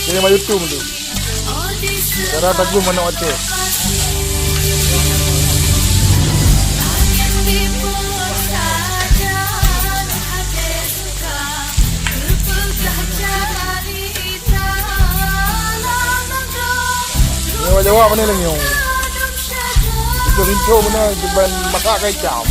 Kini maju tu tu. Cara tagu mana oce. Ini Jawa mana lagi yang? Itu rinco mana depan masak kacau.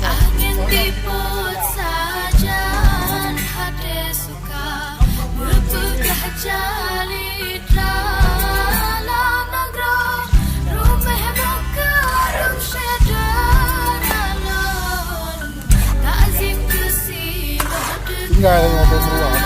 Angin diput sajan hati suka berpegah jali dalam negara rumah bakarum syedar alon takzim kesibah Tinggal dengan perubahan.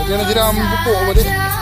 Dia nak jiram pupuk apa dia?